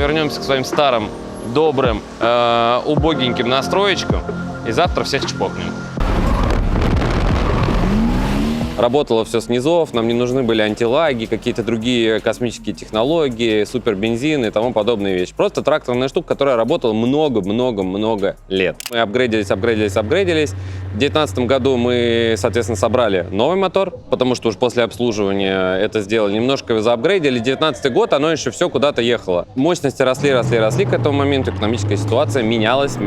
вернемся к своим старым, добрым, убогеньким настроечкам и завтра всех чпокнем. Работало все с низов, нам не нужны были антилаги, какие-то другие космические технологии, супербензин и тому подобные вещи. Просто тракторная штука, которая работала много-много-много лет. Мы апгрейдились. В 2019 году мы, соответственно, собрали новый мотор, потому что уж после обслуживания это сделали. Немножко заапгрейдили. 2019 год, оно еще все куда-то ехало. Мощности росли к этому моменту, экономическая ситуация менялась.